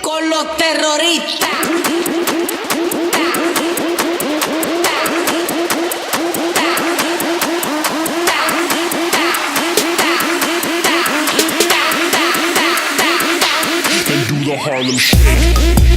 con los terroristas. And do the Harlem Shake.